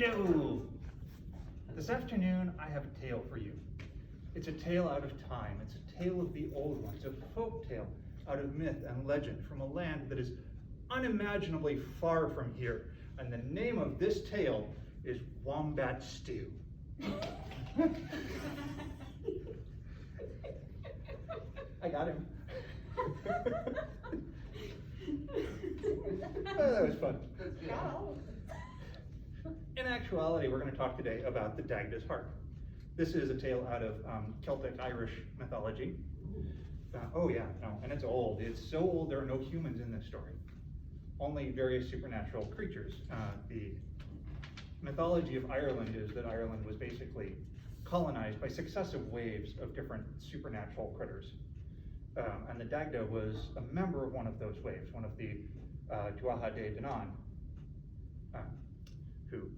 Hello! This afternoon I have a tale for you. It's a tale out of time. It's a tale of the old ones, a folk tale out of myth and legend from a land that is unimaginably far from here. And the name of this tale is Wombat Stew. I got him. Oh, that was fun. In actuality, we're going to talk today about the Daghda's Harp. This is a tale out of Celtic Irish mythology. Oh yeah, no, and it's old. It's so old there are no humans in this story. Only various supernatural creatures. The mythology of Ireland is that Ireland was basically colonized by successive waves of different supernatural critters. And the Daghda was a member of one of those waves, one of the Daghda, who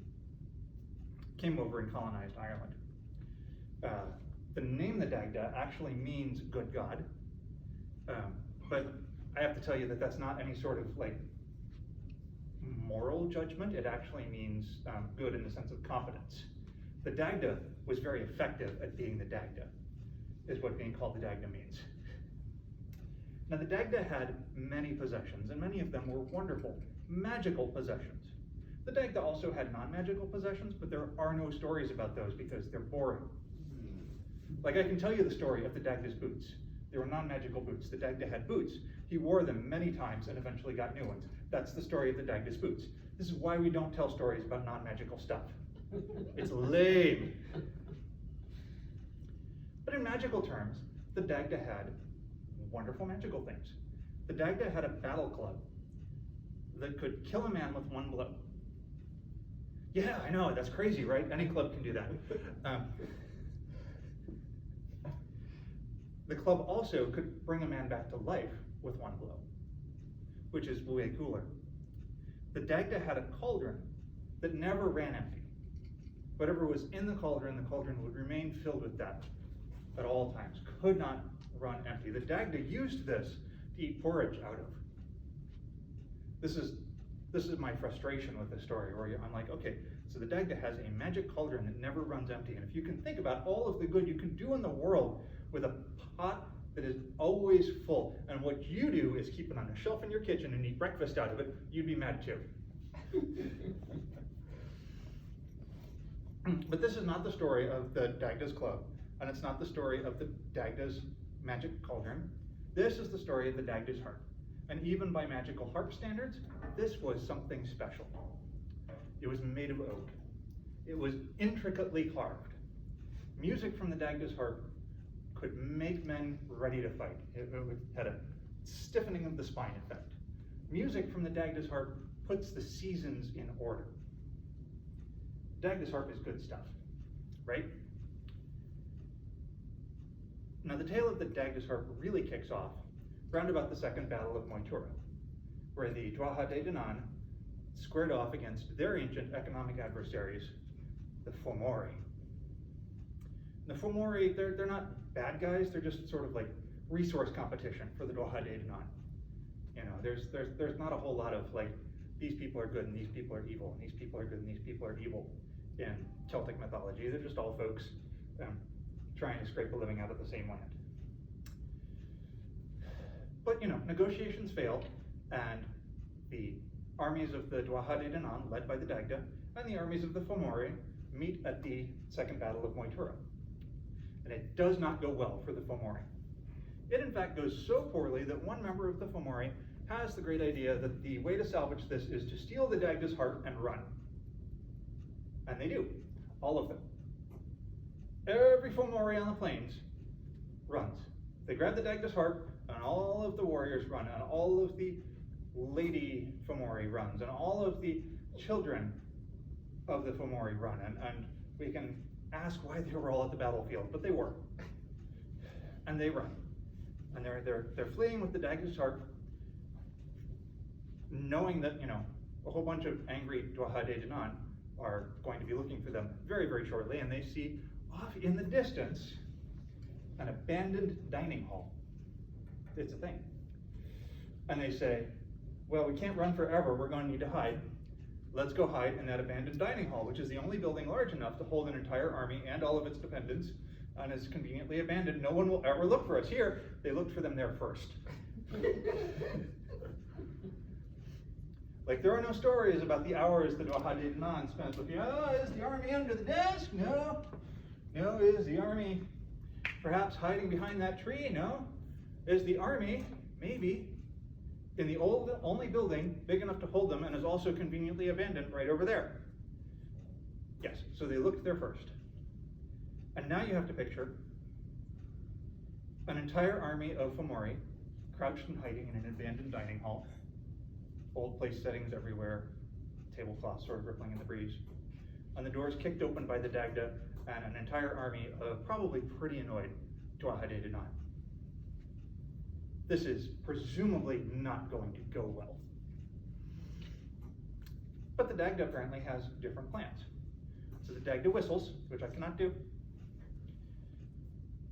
came over and colonized Ireland. The name the Daghda actually means good God, but I have to tell you that that's not any sort of like moral judgment. It actually means good in the sense of competence. The Daghda was very effective at being the Daghda, is what being called the Daghda means. Now the Daghda had many possessions, and many of them were wonderful, magical possessions. The Daghda also had non-magical possessions, but there are no stories about those because they're boring. Like I can tell you the story of the Daghda's boots. They were non-magical boots. The Daghda had boots. He wore them many times and eventually got new ones. That's the story of the Daghda's boots. This is why we don't tell stories about non-magical stuff. It's lame. But in magical terms, the Daghda had wonderful magical things. The Daghda had a battle club that could kill a man with one blow. Yeah, I know, that's crazy, right? Any club can do that. The club also could bring a man back to life with one blow, which is way cooler. The Daghda had a cauldron that never ran empty. Whatever was in the cauldron would remain filled with that at all times, could not run empty. The Daghda used this to eat porridge out of. This is my frustration with this story, where I'm like, okay, so the Daghda has a magic cauldron that never runs empty, and if you can think about all of the good you can do in the world with a pot that is always full, and what you do is keep it on a shelf in your kitchen and eat breakfast out of it, you'd be mad too. But this is not the story of the Daghda's club, and it's not the story of the Daghda's magic cauldron. This is the story of the Daghda's harp. And even by magical harp standards, this was something special. It was made of oak. It was intricately carved. Music from the Daghda's harp could make men ready to fight. It had a stiffening of the spine effect. Music from the Daghda's harp puts the seasons in order. Daghda's harp is good stuff, right? Now the tale of the Daghda's harp really kicks off round about the Second Battle of Moytura, where the Daghda squared off against their ancient economic adversaries, the Fomori. The Fomori, they're not bad guys, they're just sort of like resource competition for the Daghda. You know, there's not a whole lot of like, these people are good and these people are evil, and these people are good and these people are evil in Celtic mythology. They're just all folks trying to scrape a living out of the same land. But you know, negotiations failed, and the armies of the Daghda, led by the Daghda, and the armies of the Fomori meet at the Second Battle of Moytura. And it does not go well for the Fomori. It in fact goes so poorly that one member of the Fomori has the great idea that the way to salvage this is to steal the Daghda's harp and run. And they do, all of them. Every Fomori on the plains runs. They grab the Daghda's harp, and all of the warriors run, and all of the lady Fomori runs, and all of the children of the Fomori run. And we can ask why they were all at the battlefield, but they were. And they run. And they're fleeing with the Daghda's harp, knowing that, you know, a whole bunch of angry Daghda are going to be looking for them very, very shortly, and they see off in the distance an abandoned dining hall. It's a thing. And they say, well, we can't run forever, we're going to need to hide. let's go hide in that abandoned dining hall, which is the only building large enough to hold an entire army and all of its dependents, and is conveniently abandoned. No one will ever look for us here. They looked for them there first. Like, there are no stories about the hours the Daghda spent looking, oh, is the army under the desk? No. No, is the army perhaps hiding behind that tree? No. Is the army, maybe, in the only building big enough to hold them and is also conveniently abandoned right over there? Yes, so they looked there first. And now you have to picture an entire army of Fomori crouched and hiding in an abandoned dining hall. Old place settings everywhere, tablecloths sort of rippling in the breeze. And the doors kicked open by the Daghda and an entire army of probably pretty annoyed Daghda. This is presumably not going to go well. But the Daghda apparently has different plans. So the Daghda whistles, which I cannot do,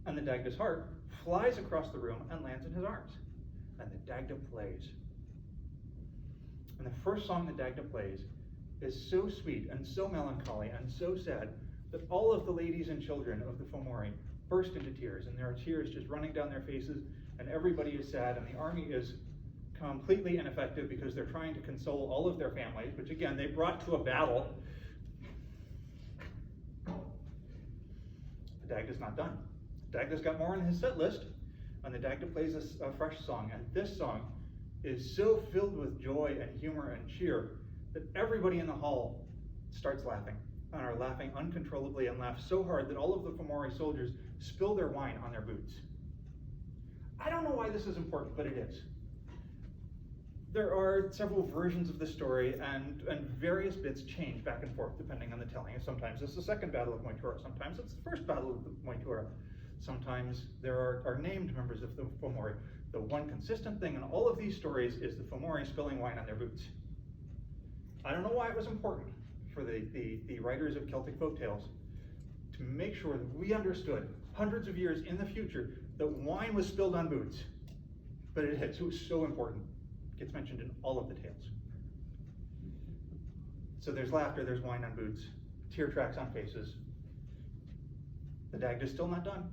and the Daghda's harp flies across the room and lands in his arms. And the Daghda plays. And the first song the Daghda plays is so sweet and so melancholy and so sad that all of the ladies and children of the Fomori burst into tears, and there are tears just running down their faces, and everybody is sad, and the army is completely ineffective because they're trying to console all of their families, which again, they brought to a battle. The Daghda's not done. Daghda's got more on his set list, and the Daghda plays a fresh song, and this song is so filled with joy and humor and cheer that everybody in the hall starts laughing, and are laughing uncontrollably and laugh so hard that all of the Fomori soldiers spill their wine on their boots. I don't know why this is important, but it is. There are several versions of the story, and various bits change back and forth depending on the telling. Sometimes it's the second battle of Moytura, sometimes it's the first battle of Moytura. Sometimes there are named members of the Fomori. The one consistent thing in all of these stories is the Fomori spilling wine on their boots. I don't know why it was important for the writers of Celtic folktales to make sure that we understood hundreds of years in the future that wine was spilled on boots. But it is. It was so important. It gets mentioned in all of the tales. So there's laughter, there's wine on boots, tear tracks on faces. The Daghda's still not done.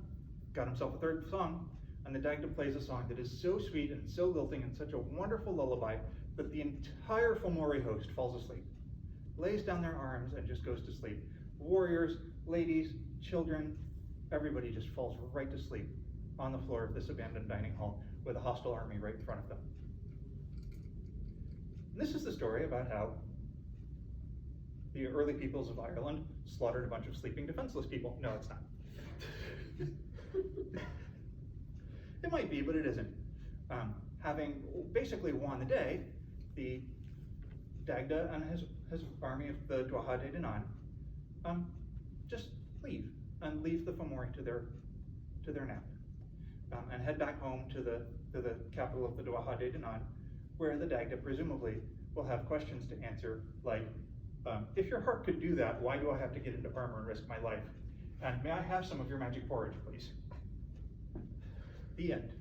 Got himself a third song, and the Daghda plays a song that is so sweet and so lilting and such a wonderful lullaby that the entire Fomori host falls asleep, lays down their arms and just goes to sleep. Warriors, ladies, children, everybody just falls right to sleep on the floor of this abandoned dining hall with a hostile army right in front of them. And this is the story about how the early peoples of Ireland slaughtered a bunch of sleeping defenseless people. No, it's not. It might be, but it isn't. Having basically won the day, the Daghda and his army of the Daghda just leave the Fomori to their nap, and head back home to the capital of the Daghda, where the Daghda presumably will have questions to answer, like, if your harp could do that, why do I have to get into armor and risk my life? And may I have some of your magic porridge, please? The end.